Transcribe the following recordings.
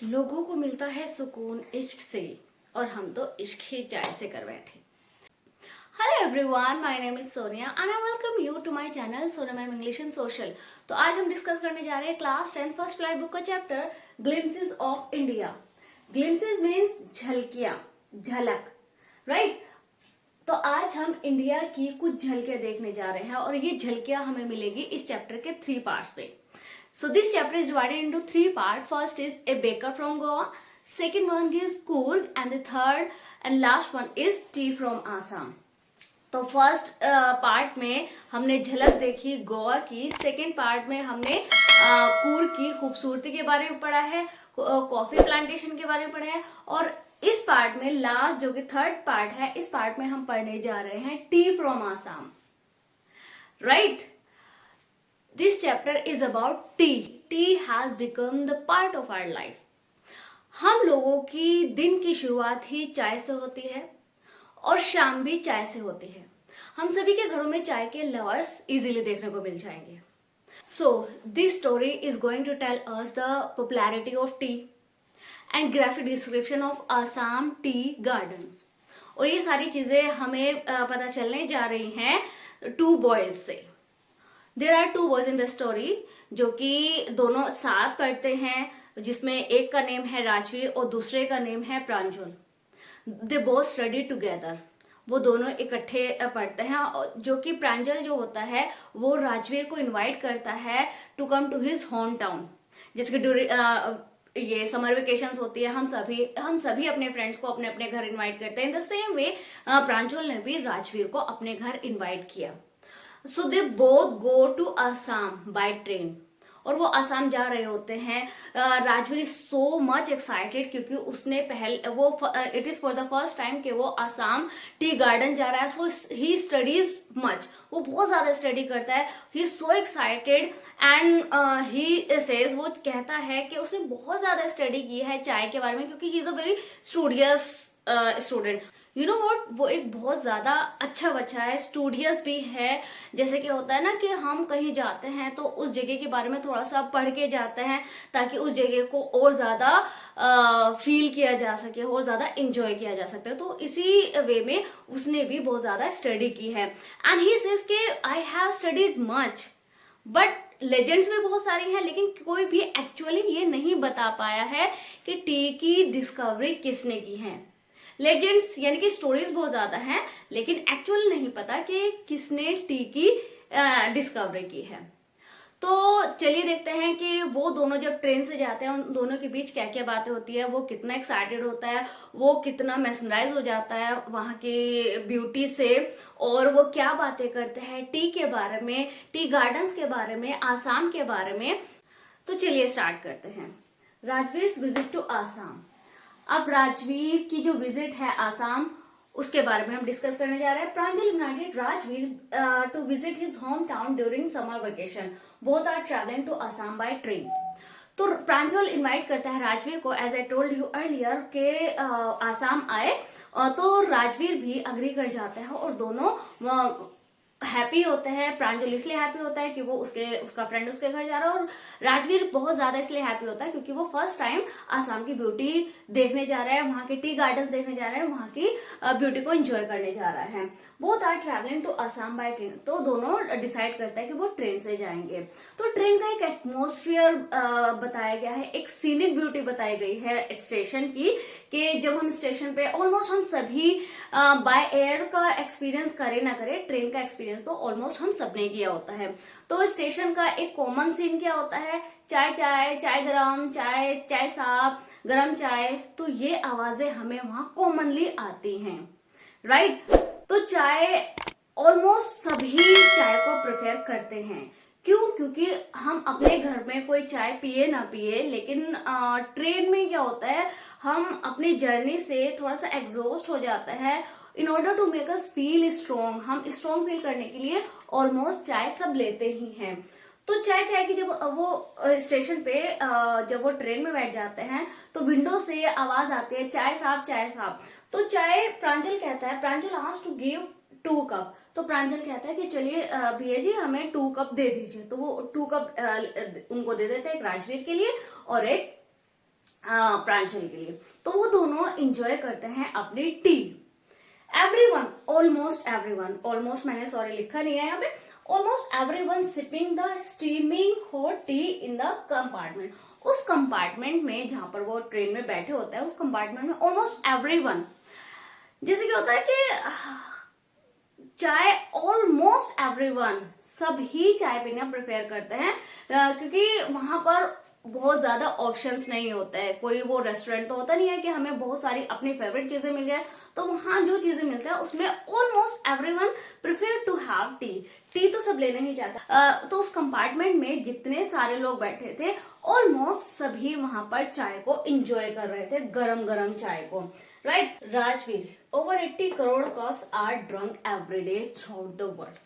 लोगों को मिलता है सुकून इश्क से और हम तो इश्क ही चाय से कर बैठे। Hello everyone, my name is Sonia and I welcome you to my channel Sonia ma'am English and social. तो आज हम डिस्कस करने जा रहे हैं क्लास 10 फर्स्ट फ्लाइट बुक का chapter glimpses of India. Glimpses means झलकियां, झलक, राइट। तो आज हम इंडिया की कुछ झलकियां देखने जा रहे हैं और ये झलकियां हमें मिलेगी इस चैप्टर के 3 पार्ट्स में। So this chapter is divided into 3 parts. First is a baker from Goa, second one is Coorg, and the third and last one is tea from Assam. तो फर्स्ट पार्ट में हमने झलक देखी गोवा की, second part में हमने कूर्ग की खूबसूरती के बारे में पढ़ा है, कॉफी प्लांटेशन के बारे में पढ़ा है, और इस पार्ट में लास्ट जो कि थर्ड पार्ट है, इस पार्ट में हम पढ़ने जा रहे हैं T from Assam, right. This chapter is about tea. Tea has become the part of our life. हम लोगों की दिन की शुरुआत ही चाय से होती है और शाम भी चाय से होती है। हम सभी के घरों में चाय के लवर्स इजीली देखने को मिल जाएंगे। So this story is going to tell us the popularity of tea and graphic description of Assam tea gardens. और ये सारी चीजें हमें पता चलने जा रही हैं 2 बॉयज से। There are 2 boys in the story जो कि दोनों साथ पढ़ते हैं, जिसमें एक का नेम है राजवीर और दूसरे का नेम है प्रांजल। दे बोथ स्टडी टुगेदर, वो दोनों इकट्ठे पढ़ते हैं। जो कि प्रांजल जो होता है वो राजवीर को इनवाइट करता है to come to his home town. जैसे कि ये समर वेकेशंस होती है, हम सभी अपने फ्रेंड्स को अपने अपने घर इनवाइट करते हैं। इन द सेम वे प्रांजल ने भी राजवीर को अपने घर इनवाइट किया। So they both go to Assam by train, और वो असम जा रहे होते हैं। Rajveer is so much excited क्योंकि उसने it is for the first time कि वो असम टी गार्डन जा रहा है। सो ही स्टडीज मच, वो बहुत ज्यादा स्टडी करता है। He is so excited and he says, वो कहता है कि उसने बहुत ज्यादा स्टडी की है चाय के बारे में क्योंकि he is a very studious student. You know what, वो एक बहुत ज्यादा अच्छा बच्चा है, स्टूडियस भी है। जैसे कि होता है ना कि हम कहीं जाते हैं तो उस जगह के बारे में थोड़ा सा पढ़ के जाते हैं ताकि उस जगह को और ज्यादा फील किया जा सके और ज्यादा इंजॉय किया जा सकता है। तो इसी वे में उसने भी बहुत ज्यादा स्टडी की है। एंड ही सेज के I have studied much, but legends में बहुत सारी हैं, लेकिन कोई भी एक्चुअली ये नहीं बता पाया है कि टी की डिस्कवरी किसने की है। लेजेंड्स यानी कि स्टोरीज बहुत ज्यादा हैं, लेकिन एक्चुअल नहीं पता कि किसने टी की डिस्कवरी की है। तो चलिए देखते हैं कि वो दोनों जब ट्रेन से जाते हैं, उन दोनों के बीच क्या क्या बातें होती है, वो कितना एक्साइटेड होता है, वो कितना मेस्मराइज हो जाता है वहाँ की ब्यूटी से, और वो क्या बातें करते हैं टी के बारे में, टी गार्डन्स के बारे में, आसाम के बारे में। तो चलिए स्टार्ट करते हैं। Rajveer visit to Assam. अब राजवीर की जो विजिट है आसाम, उसके बारे में हम डिस्कस करने जा रहे हैं। Pranjal invited Rajveer to visit his home town during summer vacation. Both are travelling to Assam by train. तो प्रांजल इनवाइट करता है राजवीर को, as I told you earlier, के आसाम आए। तो राजवीर भी अग्री कर जाता है और दोनों हैप्पी होते हैं। प्रांजल इसलिए हैप्पी होता है कि वो उसका फ्रेंड उसके घर जा रहा है, और राजवीर बहुत ज्यादा इसलिए हैप्पी होता है क्योंकि वो फर्स्ट टाइम आसाम की ब्यूटी देखने जा रहा है, वहां के टी गार्डन्स देखने जा रहा है, वहां की ब्यूटी को एंजॉय करने जा रहा है। Both are travelling to Assam by train. तो दोनों डिसाइड करता है कि वो ट्रेन से जाएंगे। तो ट्रेन का एक एटमोस्फियर बताया गया है, एक सीनिक ब्यूटी बताई गई है स्टेशन की, कि जब हम स्टेशन पे ऑलमोस्ट हम सभी बाय एयर का एक्सपीरियंस करे ना करे, ट्रेन का एक्सपीरियंस तो ऑलमोस्ट हम सबने किया होता है। तो स्टेशन का एक कॉमन सीन क्या होता है, चाय चाय, चाय गरम, चाय चाय साफ, गरम चाय। तो ये आवाजें हमें वहां कॉमनली आती हैं, राइट। तो चाय ऑलमोस्ट सभी चाय को प्रेफर करते हैं। क्यों? क्योंकि हम अपने घर में कोई चाय पिए ना पिए, लेकिन ट्रेन में क्या होता है, हम अपनी जर्नी से थोड़ा सा एग्जॉस्ट हो जाता है। In order to make us feel strong, हम स्ट्रॉन्ग फील करने के लिए ऑलमोस्ट चाय सब लेते ही हैं। तो चाय चाय की जब वो स्टेशन पे जब वो ट्रेन में बैठ जाते हैं तो विंडो से आवाज आती है, चाय साहब, चाय साहब। तो चाय प्रांजल कहता है, प्रांजल आस्क्ड टू गिव 2 कप। तो प्रांजल कहता है कि चलिए भैया जी हमें 2 कप दे दीजिए। तो वो 2 कप उनको दे देते हैं, एक राजवीर के लिए और एक प्रांजल के लिए। तो वो दोनों इंजॉय करते हैं अपनी टी। एवरीवन, ऑलमोस्ट मैंने सॉरी लिखा नहीं है यहाँ पे, almost everyone sipping the steaming hot T in the compartment. उस कंपार्टमेंट में जहां पर वो ट्रेन में बैठे होते हैं, उस कंपार्टमेंट में ऑलमोस्ट एवरीवन, जैसे कि होता है कि चाय, ऑलमोस्ट एवरीवन सभी चाय पीना प्रेफर करते हैं, क्योंकि वहां पर बहुत ज्यादा ऑप्शंस नहीं होता है। कोई वो रेस्टोरेंट तो होता नहीं है कि हमें बहुत सारी अपनी फेवरेट चीजें मिल जाए, तो वहां जो चीजें मिलता है उसमें almost everyone prefer to have tea. Tea तो सब लेना ही चाहता। तो उस कंपार्टमेंट में जितने सारे लोग बैठे थे, ऑलमोस्ट सभी वहां पर चाय को इंजॉय कर रहे थे, गरम गरम चाय को, right. Rajveer, over 80 crore cups are drunk every day throughout the world.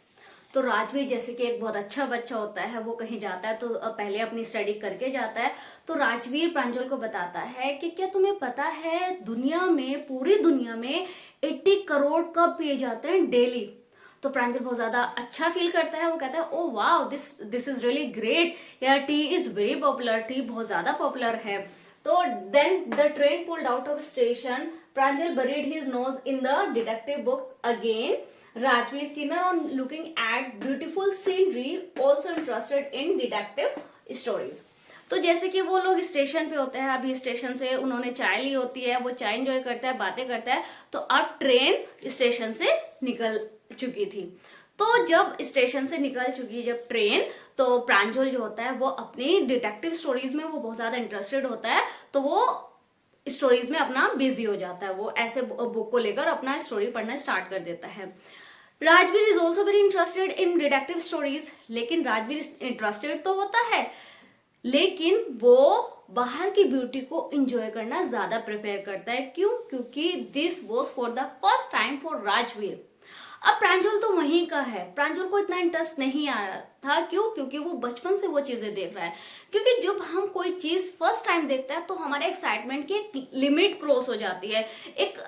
तो राजवीर जैसे कि एक बहुत अच्छा बच्चा होता है, वो कहीं जाता है तो पहले अपनी स्टडी करके जाता है। तो राजवीर प्रांजल को बताता है कि क्या तुम्हें पता है दुनिया में, पूरी दुनिया में 80 करोड़ कप पिए जाते हैं डेली। तो प्रांजल बहुत ज्यादा अच्छा फील करता है, वो कहता है oh wow, this is really great यार, tea is very popular, tea बहुत ज्यादा पॉपुलर है। तो then the train pulled out of station, Pranjal buried his nose in the detective book again. Rajveer, keener on looking at beautiful scenery, also interested in detective stories. तो जैसे कि वो लोग स्टेशन पे होते हैं, अभी स्टेशन से उन्होंने चाय ली होती है, वो चाय एंजॉय करता है, बातें करता है। तो अब ट्रेन स्टेशन से निकल चुकी थी। तो जब स्टेशन से निकल चुकी जब ट्रेन, तो प्रांजल जो होता है वो अपनी डिटेक्टिव स्टोरीज में वो बहुत ज्यादा इंटरेस्टेड होता है। तो वो स्टोरीज में अपना बिजी हो जाता है, वो ऐसे बुक को लेकर अपना स्टोरी पढ़ना स्टार्ट कर देता है। Rajveer is also very interested in detective stories. लेकिन राजवीर इंटरेस्टेड तो होता है, लेकिन वो बाहर की ब्यूटी को एंजॉय करना ज्यादा प्रेफर करता है। क्यों? क्योंकि this was for the first time for Rajveer. अब प्रांजल तो वहीं का है, प्रांजल को इतना इंटरेस्ट नहीं आ रहा था। क्यों? क्योंकि वो बचपन से वो चीजें देख रहा है। क्योंकि जब हम कोई चीज फर्स्ट टाइम देखते हैं तो हमारे एक्साइटमेंट की एक लिमिट क्रॉस हो जाती है, एक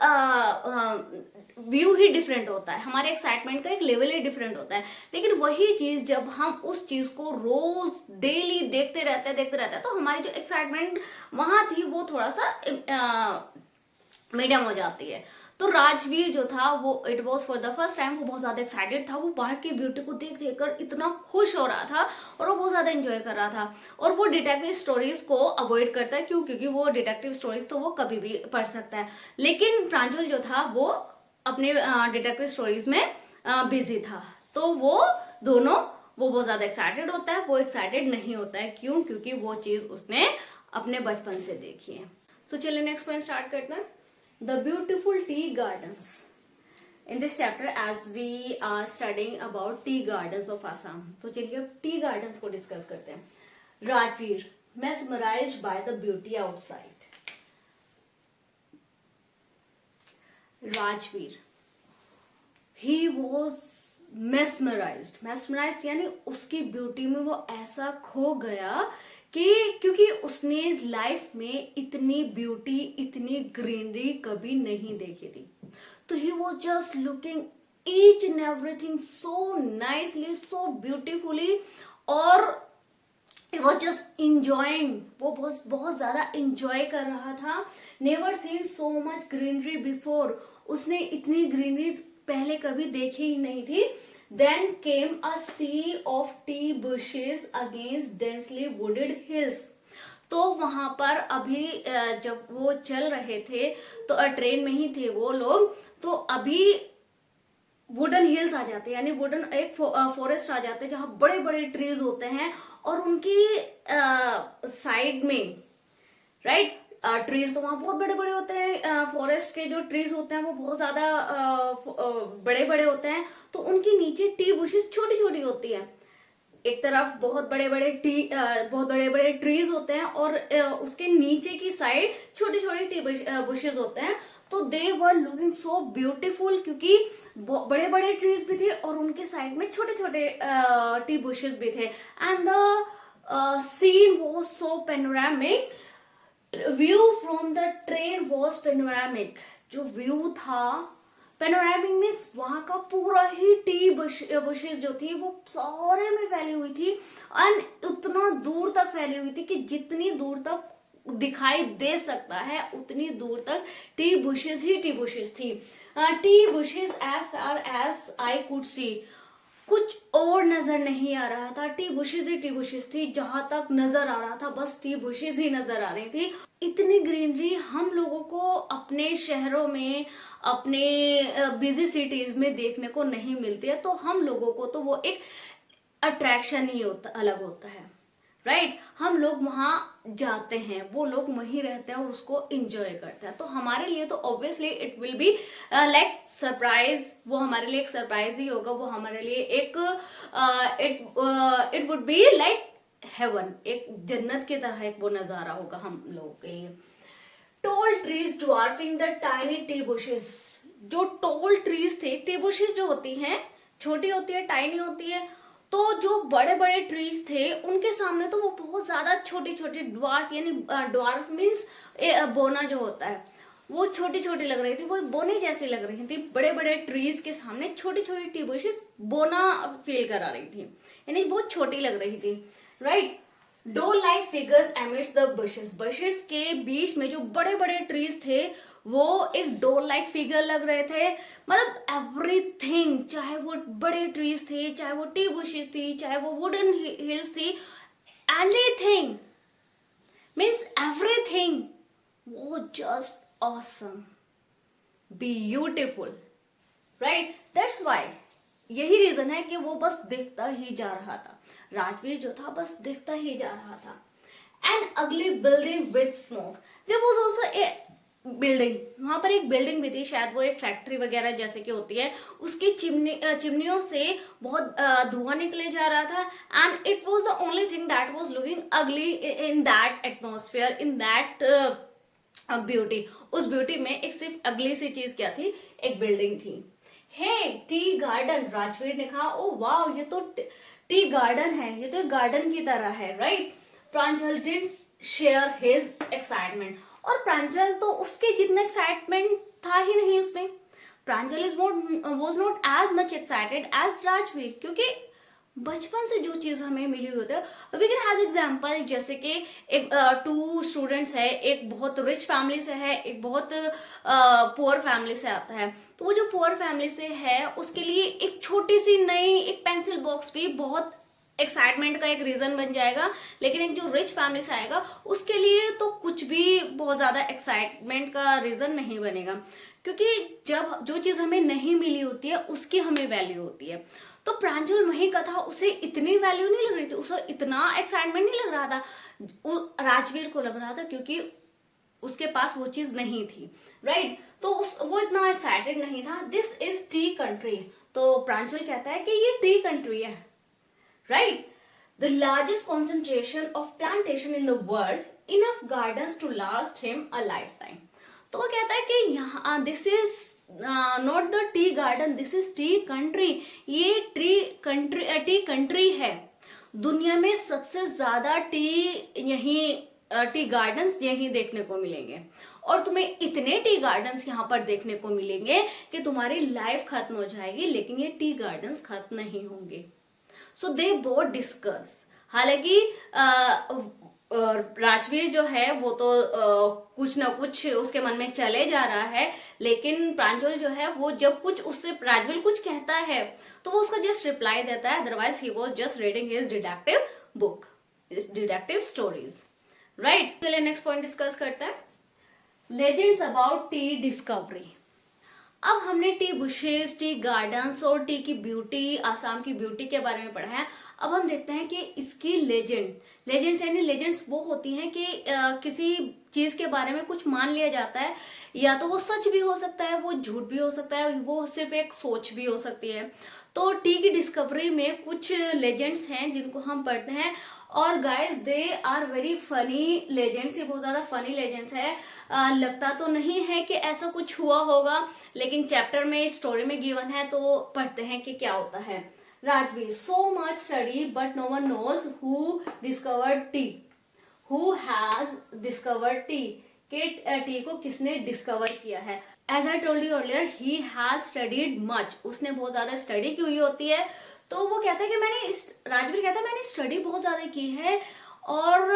व्यू ही डिफरेंट होता है, हमारे एक्साइटमेंट का एक लेवल ही डिफरेंट होता है। लेकिन वही चीज जब हम उस चीज को रोज डेली देखते रहते हैं तो हमारी जो एक्साइटमेंट वहां थी वो थोड़ा सा मीडियम हो जाती है। तो राजवीर जो था वो it was for the first time, वो बहुत ज्यादा एक्साइटेड था, वो बाहर की ब्यूटी को देख देख कर इतना खुश हो रहा था और वो बहुत ज्यादा एंजॉय कर रहा था। और वो डिटेक्टिव स्टोरीज को अवॉइड करता है। क्यों? क्योंकि वो डिटेक्टिव स्टोरीज तो वो कभी भी पढ़ सकता है। लेकिन प्रांजल जो था वो अपने डिटेक्टिव स्टोरीज में बिजी था। तो वो दोनों, वो बहुत ज्यादा एक्साइटेड होता है, वो एक्साइटेड नहीं होता है। क्यों? क्योंकि वो चीज उसने अपने बचपन से देखी है। तो चलिए नेक्स्ट पॉइंट स्टार्ट करते हैं। The beautiful tea gardens. In this chapter, as we are studying about tea gardens of Assam, तो चलिए अब टी गार्डन्स को डिस्कस करते हैं। Rajveer, mesmerized by the beauty outside. Rajveer, he was mesmerized यानी उसकी ब्यूटी में वो ऐसा खो गया कि क्योंकि उसने लाइफ में इतनी ब्यूटी, इतनी ग्रीनरी कभी नहीं देखी थी। तो he was just looking each and everything so nicely, so beautifully, और ही वॉज जस्ट इंजॉइंग, वो बहुत ज्यादा इंजॉय कर रहा था। Never seen so much greenery before, उसने इतनी ग्रीनरी पहले कभी देखी ही नहीं थी। Then came a sea of tea bushes against densely wooded hills. तो वहां पर अभी जब वो चल रहे थे तो ट्रेन में ही थे वो लोग, तो अभी वुडन हिल्स आ जाते हैं, यानी वुडन एक फॉरेस्ट आ जाते हैं जहां बड़े बड़े ट्रीज होते हैं और उनकी साइड में, राइट, ट्रीज तो वहां बहुत बड़े बड़े होते हैं। फॉरेस्ट के जो ट्रीज होते हैं वो बहुत ज्यादा बड़े बड़े होते हैं। तो उनके नीचे टी बुशेस छोटी छोटी होती है। एक तरफ बहुत बड़े बड़े ट्रीज होते हैं और उसके नीचे की साइड छोटी छोटी टी बुशेस होते हैं। तो दे वर लुकिंग सो ब्यूटीफुल, क्योंकि बड़े बड़े ट्रीज भी थे और उनके साइड में छोटे छोटे टी बुशेस भी थे। And the scene was so panoramic, view from the train was panoramic. जो व्यू था पेनोरामिक मीन्स वहां का पूरा ही टी बुशेस जो थी वो सारे में फैली हुई थी, एंड उतना दूर तक फैली हुई थी कि जितनी दूर तक दिखाई दे सकता है उतनी दूर तक टी बुशेस ही टी बुशेस थी। Tea bushes as far as I could see, कुछ और नजर नहीं आ रहा था। टी बुशेस ही टी बुशेस थी, जहां तक नजर आ रहा था बस टी बुशेस ही नजर आ रही थी। इतनी ग्रीनरी हम लोगों को अपने शहरों में, अपने बिजी सिटीज में देखने को नहीं मिलती है, तो हम लोगों को तो वो एक अट्रैक्शन ही होता, अलग होता है, राइट। हम लोग वहां जाते हैं, वो लोग वहीं रहते हैं और उसको एंजॉय करते हैं। तो हमारे लिए तो obviously it will be like surprise, वो हमारे लिए एक सरप्राइज ही होगा, वो हमारे लिए एक it would be like heaven, एक जन्नत की तरह एक वो नजारा होगा हम लोगों के लिए। Tall trees dwarfing the tiny T bushes, जो टॉल ट्रीज थे, टी बुशेस जो होती हैं छोटी होती है, टाइनी होती है, तो जो बड़े बड़े ट्रीज थे उनके सामने तो वो बहुत ज्यादा छोटी छोटी, ड्वार्फ यानी ड्वार्फ मीन्स बोना जो होता है, वो छोटी छोटी लग रही थी, वो बोने जैसी लग रही थी। बड़े बड़े ट्रीज के सामने छोटी छोटी टी बुशेस बोना फील करा रही थी, यानी बहुत छोटी लग रही थी, right. Do like figures amidst the bushes, bushes के बीच में जो बड़े बड़े ट्रीज थे वो एक डोल लाइक फिगर लग रहे थे। मतलब एवरीथिंग, चाहे वो बड़े ट्रीज थे, चाहे वो टी बुशेस थी, चाहे वो वुडन हिल्स थी, एनीथिंग मीन्स एवरीथिंग वो just awesome, beautiful, right. That's why, यही रीजन है कि वो बस देखता ही जा रहा था। राजवीर जो था बस देखता ही जा रहा था। An ugly building with smoke, there was also a building, वहां पर एक बिल्डिंग भी थी, शायद वो एक फैक्ट्री वगैरह जैसे कि होती है, उसकी चिमनियों से बहुत धुआं निकले जा रहा था। And it was the only thing that was looking ugly in that atmosphere, in that beauty. उस ब्यूटी में एक सिर्फ अगली सी चीज क्या थी, एक बिल्डिंग थी। हे टी गार्डन, राजवीर ने कहा, ओ वाह, ये तो टी गार्डन है, ये तो एक गार्डन की तरह है, right. Pranjal didn't share his excitement, और प्रांजल तो उसके जितना एक्साइटमेंट था ही नहीं उसमें। Pranjal was not as much excited as Rajveer, क्योंकि बचपन से जो चीज हमें मिली होती है। वी कैन हैव एग्जांपल, जैसे कि एक टू स्टूडेंट्स है, एक बहुत रिच फैमिली से है, एक बहुत पुअर फैमिली से आता है। तो वो जो पुअर फैमिली से है उसके लिए एक छोटी सी नई एक पेंसिल बॉक्स भी बहुत एक्साइटमेंट का एक रीजन बन जाएगा, लेकिन एक जो रिच फैमिली से आएगा उसके लिए तो कुछ भी बहुत ज्यादा एक्साइटमेंट का रीजन नहीं बनेगा, क्योंकि जब जो चीज हमें नहीं मिली होती है उसकी हमें वैल्यू होती है। तो प्रांजल वही का था, उसे इतनी वैल्यू नहीं लग रही थी, उसे इतना एक्साइटमेंट नहीं लग रहा था, राजवीर को लग रहा था, क्योंकि उसके पास वो चीज नहीं थी, राइट। तो वो इतना एक्साइटेड नहीं था। दिस इज टी कंट्री, तो प्रांजल कहता है कि ये टी कंट्री है, right? The largest concentration of plantation in the world, enough gardens to last him a lifetime. तो वो कहता है कि यहाँ this is not the tea garden, this is T country, ये टी कंट्री है। दुनिया में सबसे ज्यादा टी गार्डन्स यहीं देखने को मिलेंगे, और तुम्हें इतने टी गार्डन्स यहाँ पर देखने को मिलेंगे कि तुम्हारी लाइफ खत्म हो जाएगी, लेकिन ये टी गार्डन्स खत्म नहीं होंगे। सो दे बोथ डिस्कस, हालांकि राजवीर जो है वो तो कुछ ना कुछ उसके मन में चले जा रहा है, लेकिन प्रांजल जो है वो जब कुछ उससे राजवीर कुछ कहता है तो वो उसका जस्ट रिप्लाई देता है, otherwise he was just reading his detective book, detective stories, right. चलिए नेक्स्ट पॉइंट डिस्कस करते हैं, लेजेंड्स अबाउट टी डिस्कवरी। अब हमने टी बुशेस, टी गार्डन्स और टी की ब्यूटी, आसाम की ब्यूटी के बारे में पढ़ा है। अब हम देखते हैं कि इसकी लेजेंड्स यानी लेजेंड्स वो होती हैं कि किसी चीज के बारे में कुछ मान लिया जाता है, या तो वो सच भी हो सकता है, वो झूठ भी हो सकता है, वो सिर्फ एक सोच भी हो सकती है। तो टी की डिस्कवरी में कुछ लेजेंड्स हैं जिनको हम पढ़ते हैं, और guys they are very funny legends, ये बहुत ज्यादा फनी लेजेंड्स है। लगता तो नहीं है कि ऐसा कुछ हुआ होगा, लेकिन चैप्टर में स्टोरी में गिवन है, तो पढ़ते हैं कि क्या होता है। Rajveer, so much study but no one knows who discovered tea, who has discovered tea, कि टी को किसने डिस्कवर किया है। As I told you earlier, he has studied much, उसने बहुत ज्यादा स्टडी की हुई होती है। तो वो कहता है कि राजवीर कहता है मैंने स्टडी बहुत ज्यादा की है, और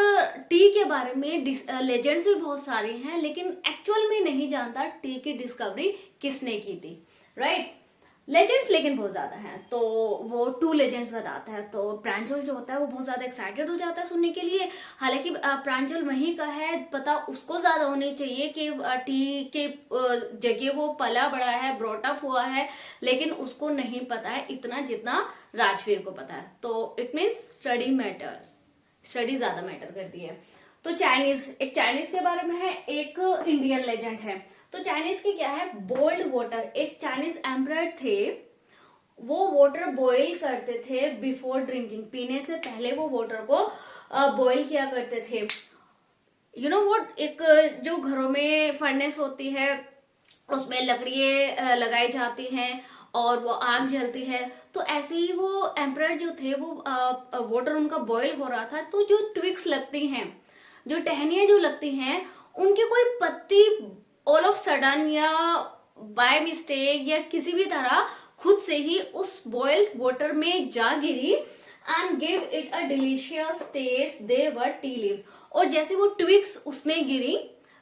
टी के बारे में लेजेंड्स भी बहुत सारी हैं, लेकिन एक्चुअल में नहीं जानता टी की डिस्कवरी किसने की थी, राइट। लेजेंड्स लेकिन बहुत ज्यादा हैं, तो वो 2 लेजेंड्स बताता है। तो प्रांजल जो होता है वो बहुत ज्यादा एक्साइटेड हो जाता है सुनने के लिए। हालांकि प्रांजल वहीं का है, पता उसको ज्यादा होनी चाहिए कि टी के जगह वो पला बड़ा है, ब्रॉटअप हुआ है, लेकिन उसको नहीं पता है इतना जितना राजवीर को पता है। तो it means study matters, study ज्यादा मैटर करती है। तो चाइनीज, एक चाइनीज के बारे में है, एक इंडियन लेजेंड है। तो चाइनीज की क्या है, बोइल्ड वाटर। एक चाइनीज एम्परर थे, वो वाटर बॉईल करते थे बिफोर ड्रिंकिंग, पीने से पहले वो वाटर को बॉईल किया करते थे। यू नो व्हाट, एक जो घरों में फर्नेस होती है उसमें लकड़ियाँ लगाई जाती हैं और वो आग जलती है, तो ऐसे ही वो एम्परर जो थे वो वाटर उनका बॉईल हो रहा था, तो जो ट्विक्स लगती हैं, जो टहनियाँ जो लगती हैं, उनकी कोई पत्ती ऑल ऑफ सडन या बाय मिस्टेक या किसी भी तरह खुद से ही उस बॉइल्ड वाटर में जा गिरी and give it a delicious taste, they were tea leaves. और जैसे वो ट्विक्स उसमें गिरी,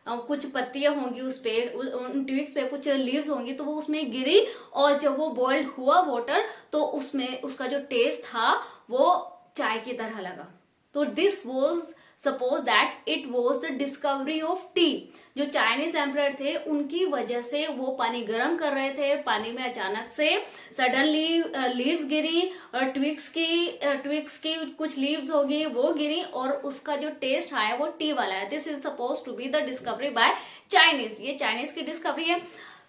कुछ पत्तियां होंगी उस पे, उन ट्विक्स पे कुछ लीव्स होंगी, तो वो उसमें गिरी और जब वो बॉइल्ड हुआ वाटर तो उसमें उसका जो टेस्ट था वो चाय की तरह लगा। तो this was suppose that it was the discovery of T. जो चाइनीज एम्परर थे उनकी वजह से वो पानी गर्म कर रहे थे, पानी में अचानक से सडनली लीव्स गिरी और ट्विक्स की कुछ लीव्स होगी वो गिरी और उसका जो टेस्ट आया वो टी वाला है। This is suppose to be the discovery by Chinese, ये चाइनीज की डिस्कवरी है।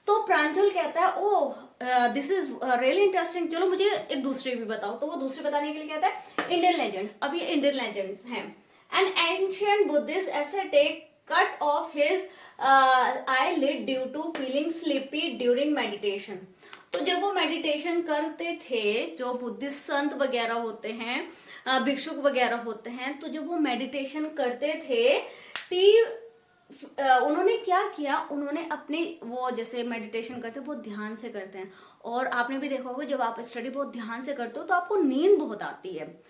तो प्रांजल कहता है oh this is really interesting, चलो मुझे एक दूसरी भी बताओ। तो वो दूसरी बताने के लिए कहता है इंडियन लेजेंड्स। अब ये इंडियन लेजेंड्स हैं। An ancient Buddhist ascetic cut off his eyelid due to feeling sleepy during meditation. तो जब वो मेडिटेशन करते थे, जो बुद्धिस्ट संत वगैरह होते हैं, भिक्षुक वगैरह होते हैं, तो जब वो मेडिटेशन करते थे, उन्होंने क्या किया, उन्होंने अपने वो जैसे मेडिटेशन करते हैं बहुत ध्यान से करते हैं, और आपने भी देखा होगा जब आप स्टडी बहुत ध्यान से करते हो तो आपको नींद बहुत आती है।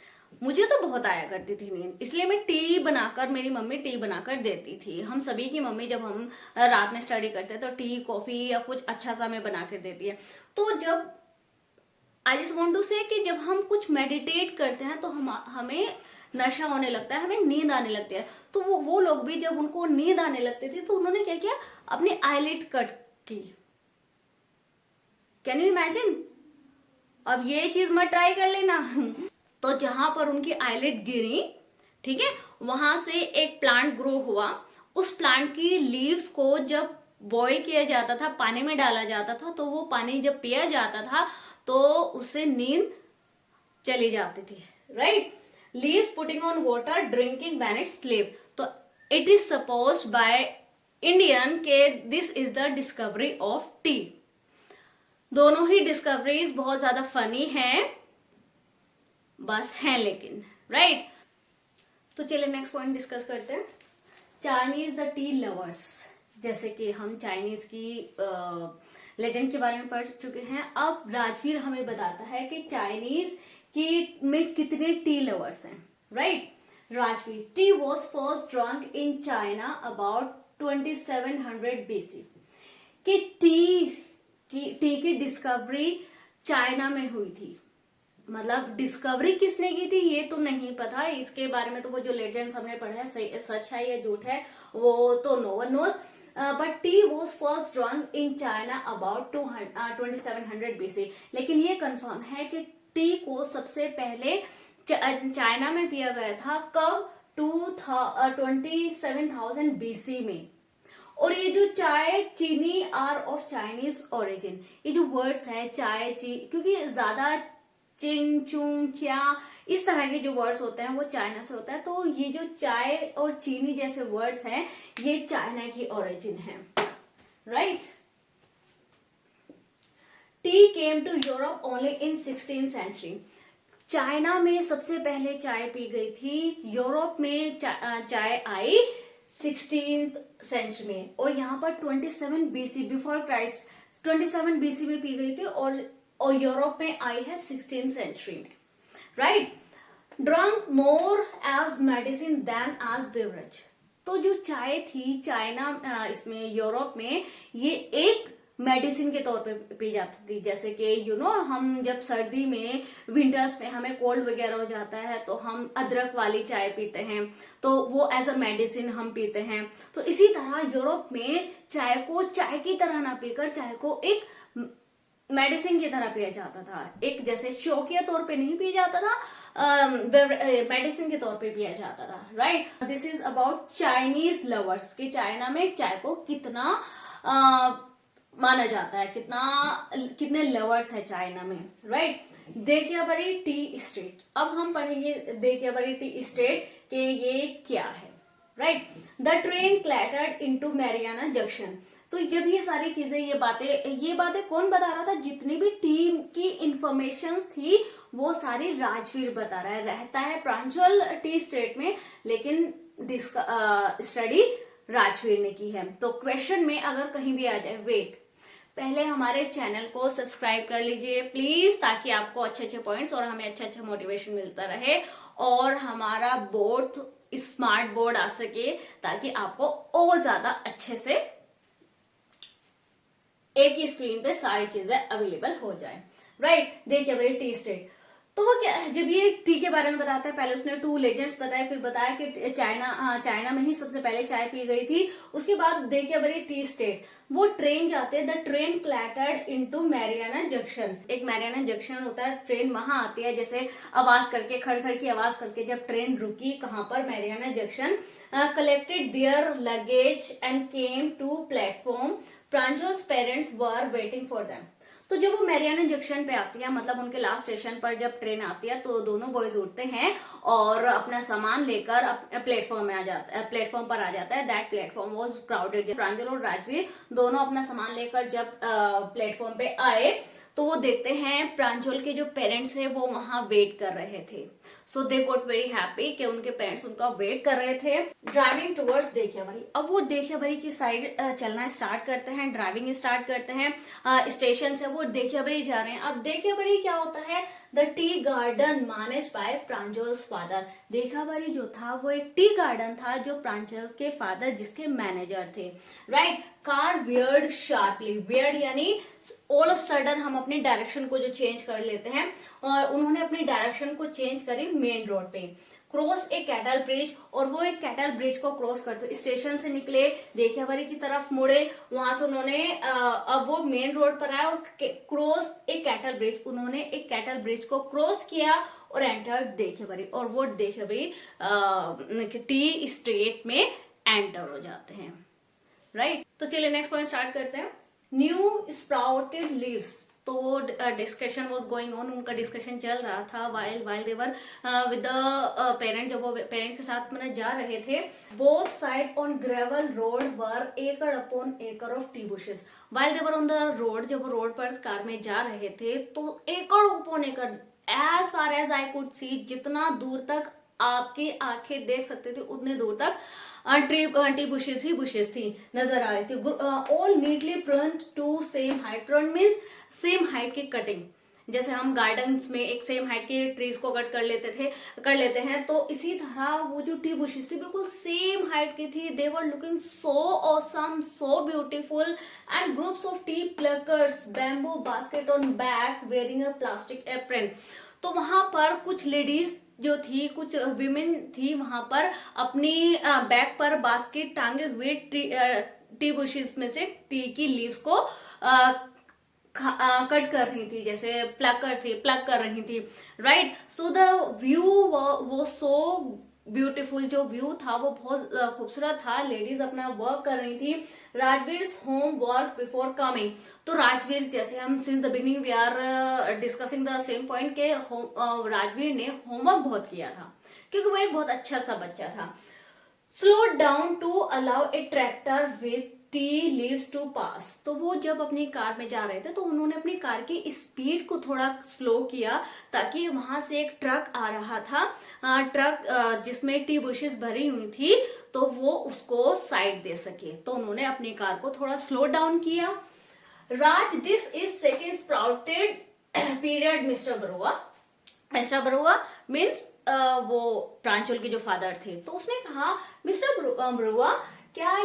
मुझे तो बहुत आया करती थी नींद, इसलिए मैं टी बनाकर, मेरी मम्मी टी बनाकर देती थी। हम सभी की मम्मी जब हम रात में स्टडी करते हैं तो टी कॉफी या कुछ अच्छा सा हमें बना कर देती है। तो जब आई जस्ट वॉन्ट टू से कि जब हम कुछ मेडिटेट करते हैं तो हमें नशा होने लगता है, हमें नींद आने लगती है। तो वो लोग भी जब उनको नींद आने लगती थी तो उन्होंने क्या किया, अपनी आईलिड कट की। Can you imagine? अब ये चीज मत ट्राई कर लेना। तो जहां पर उनकी आईलिड गिरी, ठीक है, वहां से एक प्लांट ग्रो हुआ। उस प्लांट की लीव्स को जब बॉईल किया जाता था, पानी में डाला जाता था, तो वो पानी जब पिया जाता था तो उससे नींद चली जाती थी, right. Leaves putting on water drinking banish sleep. तो it is supposed by Indian के this is the discovery of tea. दोनों ही डिस्कवरीज बहुत ज्यादा फनी हैं, बस हैं लेकिन, राइट। तो चलिए नेक्स्ट पॉइंट डिस्कस करते हैं, चाइनीज द टी लवर्स। जैसे कि हम चाइनीज की लेजेंड के बारे में पढ़ चुके हैं, अब राजवीर हमें बताता है कि चाइनीज की में कितने टी लवर्स हैं, right. Rajveer, T was first drunk in China about 2700 BC। कि टी की डिस्कवरी चाइना में हुई थी। मतलब डिस्कवरी किसने की थी ये तो नहीं पता, इसके बारे में तो वो जो लेजेंड्स हमने पढ़ा है सच है या झूठ है वो तो no one knows. But tea was first drunk in China about 2700 BC। लेकिन ये कंफर्म है कि टी को सबसे पहले चाइना में पिया गया था कब, 27,000 BC में। और ये जो चाय चीनी आर ऑफ चाइनीज ओरिजिन, ये जो वर्ड्स है चाय क्योंकि ज्यादा चिंग चुंग च्या इस तरह के जो वर्ड्स होते हैं वो चाइना से होता है, तो ये जो चाय और चीनी जैसे वर्ड्स हैं ये चाइना की ओरिजिन है, right. Tea came to Europe only in 16th century। China में सबसे पहले चाय पी गई थी, यूरोप में चाय आई 16th century में, और यहाँ पर 27 BC बिफोर क्राइस्ट 27 BC में पी गई थी, और यूरोप में आई है 16th century में, right. Drunk more as medicine than as beverage. तो जो चाय थी चाइना इसमें यूरोप में ये एक मेडिसिन के तौर पे पी जाती थी। जैसे कि हम जब सर्दी में विंटर्स में हमें कोल्ड वगैरह हो जाता है तो हम अदरक वाली चाय पीते हैं, तो वो एज अ मेडिसिन हम पीते हैं। तो इसी तरह यूरोप में चाय को चाय की तरह ना पीकर चाय को एक मेडिसिन की तरह पिया जाता था। एक जैसे शौकिया तौर पे नहीं पिया जाता था, मेडिसिन के तौर पे पिया जाता था, right. This is about Chinese lovers कि चाइना में चाय को कितना माना जाता है, कितने लवर्स है चाइना में, राइट। देखियाबरी T state. अब हम पढ़ेंगे देखियाबरी टी स्टेट कि ये क्या है, right. The train clattered into Mariani junction. तो जब ये सारी चीजें ये बातें कौन बता रहा था? जितनी भी टीम की इंफॉर्मेशन थी वो सारी राजवीर बता रहा है। रहता है प्रांजल टी स्टेट में, लेकिन स्टडी राजवीर ने की है। तो क्वेश्चन में अगर कहीं भी आ जाए, वेट, पहले हमारे चैनल को सब्सक्राइब कर लीजिए प्लीज, ताकि आपको अच्छे अच्छे पॉइंट्स और हमें अच्छा मोटिवेशन मिलता रहे और हमारा बोर्ड स्मार्ट बोर्ड आ सके, ताकि आपको और ज्यादा अच्छे से एक ही स्क्रीन पे सारी चीजें अवेलेबल हो जाए, राइट। देखिए भाई टी स्टेट, तो वो क्या, जब ये टी के बारे में बताता है, पहले उसने 2 लेजेंड्स बताए, फिर बताया कि चाइना में ही सबसे पहले चाय पी गई थी। उसके बाद देखिए भाई टी स्टेट, वो ट्रेन जाते हैं, the train clattered into Mariani junction. एक मैरियाना जंक्शन होता है, ट्रेन वहां आती है, जैसे आवाज करके, खड़ की आवाज करके जब ट्रेन रुकी कहां पर, Mariani junction. Collected there luggage and came to platform. Pranjal's parents were waiting for them. तो जब वो मैरियाना जंक्शन पे आती है, मतलब उनके लास्ट स्टेशन पर जब ट्रेन आती है, तो दोनों बॉयज उठते हैं और अपना सामान लेकर प्लेटफॉर्म में आ जाता है, प्लेटफॉर्म पर आ जाता है। That platform was crowded. Pranjal और राजवीर दोनों अपना सामान लेकर जब प्लेटफॉर्म पे आए, तो वो देखते हैं प्रांजल के जो पेरेंट्स है वो वहां वेट कर रहे थे। So they got very happy कि उनके पेरेंट्स उनका वेट कर रहे थे। Driving towards Dekhiabari. अब वो देखियाबरी की साइड चलना स्टार्ट करते हैं, ड्राइविंग स्टार्ट करते हैं। स्टेशन से वो देखियाबरी जा रहे हैं। अब देखियाबरी क्या होता है? The tea garden manage by Pranjal's father. Dekhiabari जो था वो एक टी गार्डन था जो प्रांजल के फादर जिसके मैनेजर थे, right. Car weird sharply. Weird यानी ऑल ऑफ सडन हम अपनी डायरेक्शन को जो चेंज कर लेते हैं, और उन्होंने अपनी डायरेक्शन को चेंज करी मेन रोड पे। क्रॉस ए कैटल ब्रिज, और वो एक कैटल ब्रिज को क्रॉस करते, स्टेशन से निकले, देखियाबरी की तरफ मुड़े, वहां से उन्होंने अब वो मेन रोड पर आए और क्रॉस ए कैटल ब्रिज, उन्होंने एक कैटल ब्रिज को क्रॉस किया और एंटर देखियाबरी, और वो देखियाबरी टी स्टेट में एंटर हो जाते हैं, राइट। तो चलिए नेक्स्ट पॉइंट स्टार्ट करते हैं। New sprouted leaves. तो डिस्कशन वाज गोइंग ऑन, उनका डिस्कशन चल रहा था while they were with the parent. जब वो पेरेंट के साथ मैंने जा रहे थे, both side on gravel road were acre upon acre of tea bushes. While they were on the road, जब वो रोड पर कार में जा रहे थे, तो acre upon acre, as far as I could see, जितना दूर तक आपकी आंखें देख सकते थे उतने दूर तक टी बुशेस ही बुशेस थी, नजर आ रही थी। All neatly print to same height. Print means same height की कटिंग, जैसे हम गार्डन्स में एक सेम हाइट के ट्रीज को कट कर लेते हैं, तो इसी तरह वो जो टी बुशेस थी बिल्कुल सेम हाइट की थी। They were looking so awesome, so beautiful, and groups of tea pluckers, bamboo basket on back, wearing a plastic apron. तो वहां पर कुछ लेडीज जो थी, कुछ विमेन थी, वहां पर अपनी बैक पर बास्केट टांगे हुए टी बुशेस में से टी की लीव्स को कट कर रही थी, जैसे प्लग कर रही थी, राइट। सो द व्यू वो सो ब्यूटीफुल, जो व्यू था वो बहुत खूबसूरत था। लेडीज अपना वर्क कर रही थी। Rajveer home work before coming. तो राजवीर, जैसे हम since the beginning we are discussing the same point के राजवीर ने होमवर्क बहुत किया था, क्योंकि वो एक बहुत अच्छा सा बच्चा था। Slow down to allow a tractor with tea leaves to pass. तो वो जब अपनी कार में जा रहे थे, तो उन्होंने अपनी कार की स्पीड को थोड़ा स्लो किया, ताकि वहां से एक ट्रक आ रहा था, ट्रक जिसमें टी बुशेस भरी हुई थी, तो वो उसको साइड दे सके। तो उन्होंने अपनी कार को थोड़ा स्लो डाउन किया। Raj, this is second sprouted period mister Barua. Mister Barua means वो प्रांशुल के जो फादर थे, तो उसने कहा मिस्टर बरुआ, क्या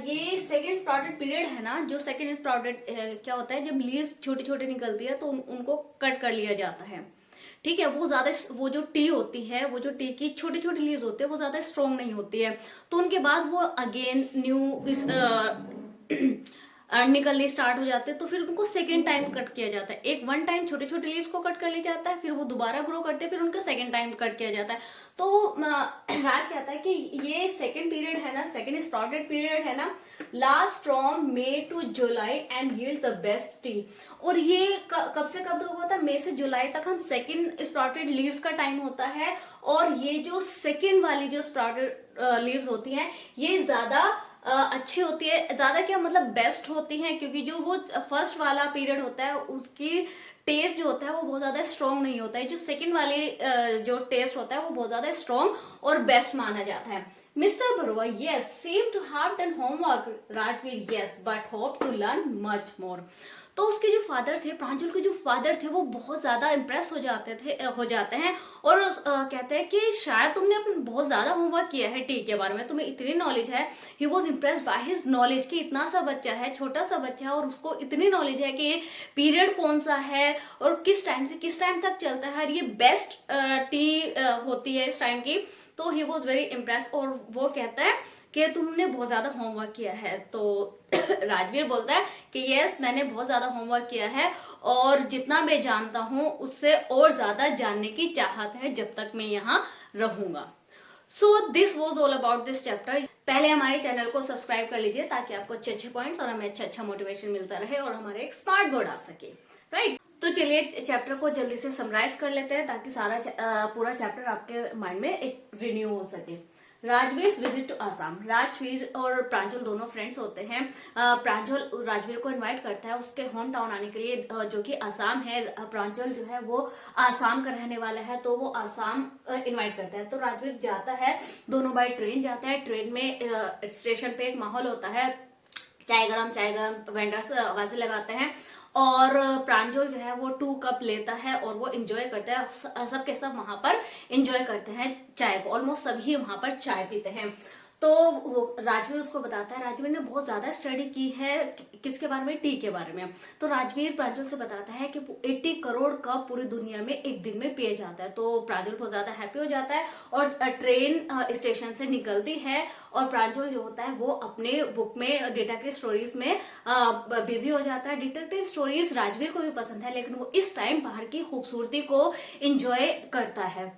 ये सेकेंड स्प्राउटेड पीरियड है ना, जो सेकेंड स्प्राउटेड क्या होता है, जब लीव्स छोटी छोटी निकलती है तो उनको कट कर लिया जाता है, ठीक है। वो ज्यादा, वो जो टी होती है, वो जो टी की छोटी छोटी लीव्स होती है वो ज्यादा स्ट्रॉन्ग नहीं होती है, तो उनके बाद वो अगेन न्यू निकलने स्टार्ट हो जाते हैं, तो फिर उनको सेकेंड टाइम कट किया जाता है। एक वन टाइम छोटे छोटे लीव्स को कट कर लिया जाता है, फिर वो दोबारा ग्रो करते हैं, फिर उनका सेकेंड टाइम कट किया जाता है। तो राज कहता है कि ये सेकेंड पीरियड है ना, सेकेंड स्प्राउटेड पीरियड है ना, last from May to July and yield the best tea. और ये कब से कब तक होता है, मई से जुलाई तक हम सेकेंड स्प्राउटेड लीव्स का टाइम होता है, और ये जो सेकेंड वाली जो स्प्राउटेड लीव्स होती हैं ये ज्यादा अच्छी होती है, ज्यादा क्या मतलब बेस्ट होती हैं, क्योंकि जो वो फर्स्ट वाला पीरियड होता है उसकी टेस्ट जो होता है वो बहुत ज्यादा स्ट्रॉन्ग नहीं होता है, जो सेकंड वाले जो टेस्ट होता है वो बहुत ज्यादा स्ट्रॉन्ग और बेस्ट माना जाता है। Mister Barua, yes, same to have done homework. Rajveer, yes, but hope to learn much more. तो उसके जो फादर थे, प्रांजल के जो फादर थे, वो बहुत ज्यादा इम्प्रेस हो जाते हैं और कहते हैं कि शायद तुमने बहुत ज्यादा होमवर्क किया है टी के बारे में, तुम्हें इतनी नॉलेज है। He was impressed by his knowledge कि इतना सा बच्चा है, छोटा सा बच्चा है, और उसको इतनी नॉलेज है कि ये पीरियड कौन सा है और किस टाइम से किस टाइम तक चलता है, और ये बेस्ट टी होती है इस टाइम की। तो ही वॉज वेरी इम्प्रेस, और वो कहता है कि तुमने बहुत ज्यादा होमवर्क किया है। तो राजवीर बोलता है कि यस, मैंने बहुत ज्यादा होमवर्क किया है, और जितना मैं जानता हूं उससे और ज्यादा जानने की चाहत है जब तक मैं यहाँ रहूंगा। So this was all about this chapter. पहले हमारे चैनल को सब्सक्राइब कर लीजिए ताकि आपको अच्छे अच्छे पॉइंट्स और हमें अच्छा मोटिवेशन मिलता रहे और हमारे एक स्मार्ट बोर्ड आ सके, राइट। तो चलिए चैप्टर को जल्दी से समराइज कर लेते हैं ताकि सारा पूरा चैप्टर आपके माइंड में एक रिन्यू हो सके। Rajveer visit to Assam. राजवीर और प्रांजल दोनों फ्रेंड्स होते हैं। प्रांजल राजवीर को इनवाइट करता है उसके होम टाउन आने के लिए, जो कि आसाम है। प्रांजल जो है वो आसाम का रहने वाला है, तो वो आसाम इनवाइट करता है। तो राजवीर जाता है, दोनों बाय ट्रेन जाते हैं। ट्रेन में स्टेशन पे एक माहौल होता है, चाय गरम वेंडर्स आवाजें लगाते हैं, और प्रांजल जो है वो 2 कप लेता है और वो एंजॉय करता है। सबके सब वहां पर एंजॉय करते हैं चाय को, ऑलमोस्ट सभी वहां पर चाय पीते हैं। तो वो राजवीर उसको बताता है, राजवीर ने बहुत ज्यादा स्टडी की है किसके बारे में, टी के बारे में। तो राजवीर प्रांजल से बताता है कि 80 करोड़ कप पूरी दुनिया में एक दिन में पिए जाता है। तो प्रांजल बहुत ज्यादा हैप्पी हो जाता है, और ट्रेन स्टेशन से निकलती है, और प्रांजल जो होता है वो अपने बुक में डिटेक्टिव स्टोरीज में बिजी हो जाता है। डिटेक्टिव स्टोरीज राजवीर को भी पसंद है, लेकिन वो इस टाइम बाहर की खूबसूरती को एंजॉय करता है,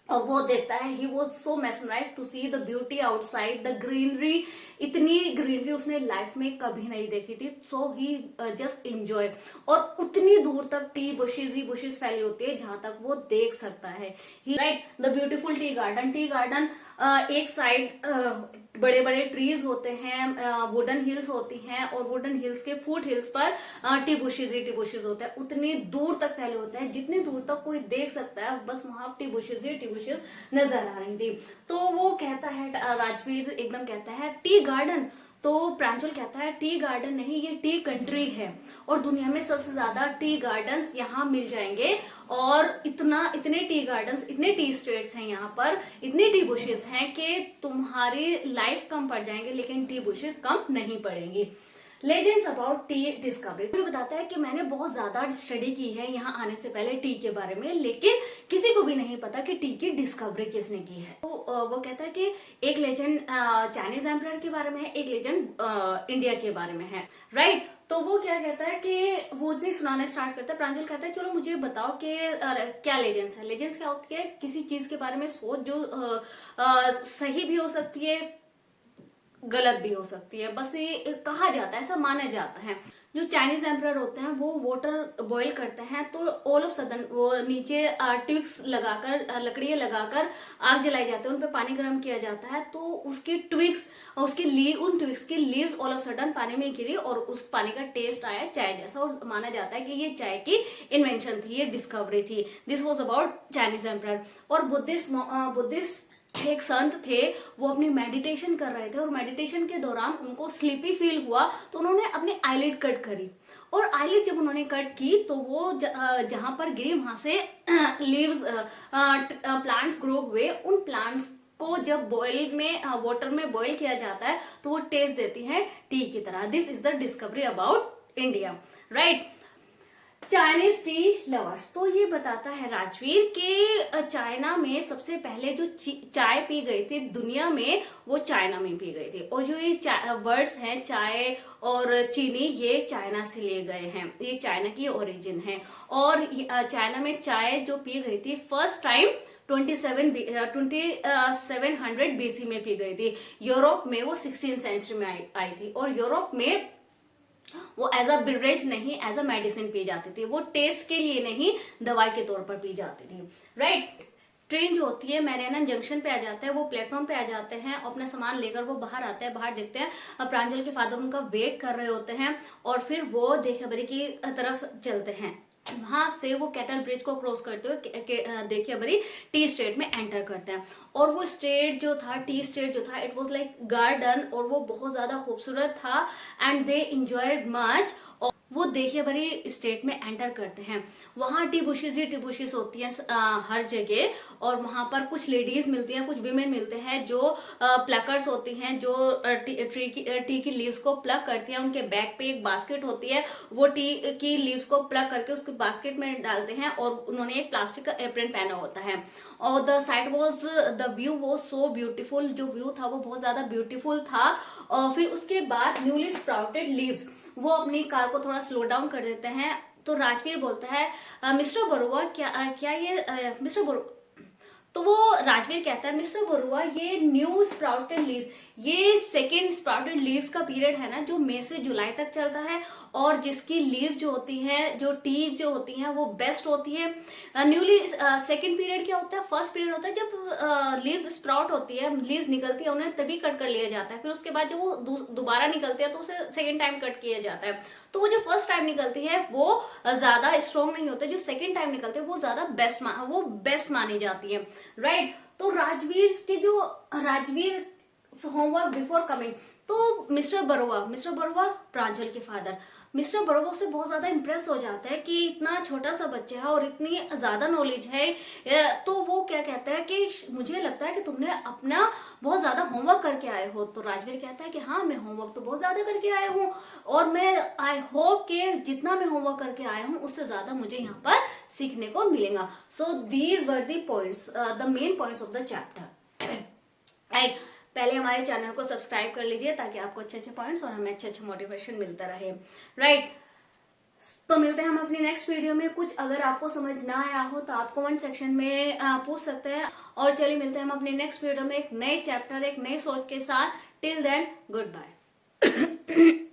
और वो देखता है। He was so mesmerised to see the beauty outside, the greenery. इतनी ग्रीनरी उसने लाइफ में कभी नहीं देखी थी। सो ही जस्ट एंजॉय, और उतनी दूर तक टी बुशेज ही बुशेज फैली होती है जहां तक वो देख सकता है। Right, the beautiful tea garden. Tea garden एक साइड बड़े बड़े ट्रीज होते हैं, वुडन हिल्स होती हैं, और वुडन हिल्स के फुट हिल्स पर टी बुशेज होते हैं। उतनी दूर तक फैले होते हैं, जितनी दूर तक कोई देख सकता है, बस वहां टी बुशेज नजर आ रही थी। तो वो कहता है, राजवीर एकदम कहता है टी गार्डन। तो प्रांजल कहता है टी गार्डन नहीं, ये टी कंट्री है, और दुनिया में सबसे ज्यादा टी गार्डन्स यहाँ मिल जाएंगे, और इतने टी गार्डन्स, इतने टी स्टेट्स हैं यहाँ पर, इतने टी बुशेस हैं कि तुम्हारी लाइफ कम पड़ जाएंगे लेकिन टी बुशेस कम नहीं पड़ेंगी। Legends about T discovery. फिर बताता है कि मैंने बहुत ज्यादा स्टडी की है यहाँ आने से पहले टी के बारे में, लेकिन किसी को भी नहीं पता कि टी की डिस्कवरी किसने की है। तो वो कहता है कि एक लेजेंड चाइनीज एम्परर के बारे में है, एक लेजेंड इंडिया के बारे में है, राइट। तो वो क्या कहता है कि वो जी सुनाने स्टार्ट करता है। प्रांजल कहता है चलो मुझे बताओ कि क्या लेजेंड्स है। लेजेंड्स क्या होती है, किसी चीज के बारे में सोच जो सही भी हो सकती है, गलत भी हो सकती है, बस ये कहा जाता है, ऐसा माना जाता है। जो चाइनीज एम्परर होते हैं वो वाटर बॉईल करते हैं, तो ऑल ऑफ सडन वो नीचे ट्विक्स लगाकर, लकड़ियां लगाकर आग जलाई जाती है, उन पे पानी गर्म किया जाता है, तो उसकी ट्विक्स, उन ट्विक्स की लीव्स ऑल ऑफ सडन पानी में गिरी, और उस पानी का टेस्ट आया चाय जैसा, और माना जाता है कि ये चाय की इन्वेंशन थी, ये डिस्कवरी थी। This was about Chinese emperor. और बुद्धिस्ट एक संत थे, वो अपनी मेडिटेशन कर रहे थे और मेडिटेशन के दौरान उनको स्लीपी फील हुआ, तो उन्होंने अपनी आईलिड कट करी। और आईलिड जब उन्होंने कट की तो वो जहां पर गिरी वहां से लीव्स, प्लांट्स ग्रो हुए। उन प्लांट्स को जब बॉयल में वाटर में बॉयल किया जाता है तो वो टेस्ट देती है टी की तरह। This is the discovery about India, right. Chinese T lovers, तो ये बताता है राजवीर के चाइना में सबसे पहले जो चाय पी गई थी दुनिया में, वो चाइना में पी गई थी। और जो ये वर्ड्स हैं चाय और चीनी, ये चाइना से लिए गए हैं, ये चाइना की ओरिजिन है। और चाइना में चाय जो पी गई थी फर्स्ट टाइम 2700 BC में पी गई थी। यूरोप में वो 16 सेंचुरी में आई थी। और यूरोप में वो एज अ बिवरेज नहीं, एज अ मेडिसिन पी जाती थी। वो टेस्ट के लिए नहीं, दवाई के तौर पर पी जाती थी, राइट। ट्रेन जो होती है मैरियाना जंक्शन पे आ जाते हैं, वो प्लेटफॉर्म पे आ जाते हैं, अपना सामान लेकर वो बाहर आते हैं। बाहर देखते हैं प्रांजल के फादर उनका वेट कर रहे होते हैं और फिर वो देखिए की तरफ चलते हैं। वहां से वो कैटल ब्रिज को क्रॉस करते हुए देखिए बड़ी टी स्टेट में एंटर करते हैं। और वो स्टेट जो था, टी स्टेट जो था, इट वाज लाइक गार्डन, और वो बहुत ज्यादा खूबसूरत था एंड दे इंजॉयड मच। और वो देखिए बड़ी स्टेट में एंटर करते हैं। वहां टी बुशेस होती हैं हर जगह। और वहां पर कुछ लेडीज मिलती हैं, कुछ विमेन मिलते हैं जो प्लकर्स होती हैं, जो टी की लीव्स को प्लक करती हैं। उनके बैक पे एक बास्केट होती है, वो टी की लीव्स को प्लक करके उसके बास्केट में डालते हैं। और उन्होंने एक प्लास्टिक का एप्रन पहना होता है। और the view was so beautiful, जो व्यू था वो बहुत ज्यादा ब्यूटीफुल था। और फिर उसके बाद न्यूली स्प्राउटेड लीव्स, वो अपनी कार को थोड़ा स्लो डाउन कर देते हैं। तो राजवीर बोलता है मिस्टर बरुआ, क्या ये मिस्टर बरुआ, तो वो राजवीर कहता है मिस्टर बरुआ, ये न्यू स्प्राउटेड लीव्स, ये सेकेंड स्प्राउटेड लीव्स का पीरियड है ना, जो मई से जुलाई तक चलता है। और जिसकी लीव्स जो होती हैं, जो टी जो होती हैं, वो बेस्ट होती है। न्यूली सेकेंड पीरियड क्या होता है, फर्स्ट पीरियड होता है जब लीव्स स्प्राउट होती है, लीव्स निकलती है, उन्हें तभी कट कर लिया जाता है। फिर उसके बाद जब वो दोबारा निकलती है तो उसे सेकेंड टाइम कट किया जाता है। तो वो जो फर्स्ट टाइम निकलती है वो ज्यादा स्ट्रॉन्ग नहीं होते, जो सेकेंड टाइम निकलते हैं वो ज्यादा बेस्ट मानी जाती है, राइट। तो राजवीर होमवर्क बिफोर कमिंग, तो मिस्टर बरुआ प्रांजल के फादर, मिस्टर बरुआ से बहुत ज्यादा इंप्रेस हो जाता है कि इतना छोटा सा बच्चा है और इतनी ज्यादा नॉलेज है। तो वो क्या कहता है कि मुझे लगता है कि तुमने अपना बहुत ज्यादा होमवर्क करके आए हो। तो राजवीर कहता है कि हाँ, मैं होमवर्क तो बहुत ज्यादा करके आया हूँ और मैं आई होप कि जितना मैं होमवर्क करके आया हूँ उससे ज्यादा मुझे यहाँ पर सीखने को मिलेगा। So these were the points, the main points of the chapter, right. पहले हमारे चैनल को सब्सक्राइब कर लीजिए ताकि आपको अच्छे अच्छे पॉइंट्स और हमें अच्छे मोटिवेशन मिलता रहे, राइट। तो मिलते हैं हम अपनी नेक्स्ट वीडियो में। कुछ अगर आपको समझ ना आया हो तो आप कमेंट सेक्शन में पूछ सकते हैं। और चलिए मिलते हैं हम अपनी नेक्स्ट वीडियो में एक नए चैप्टर, एक नए सोच के साथ। Till then, good bye.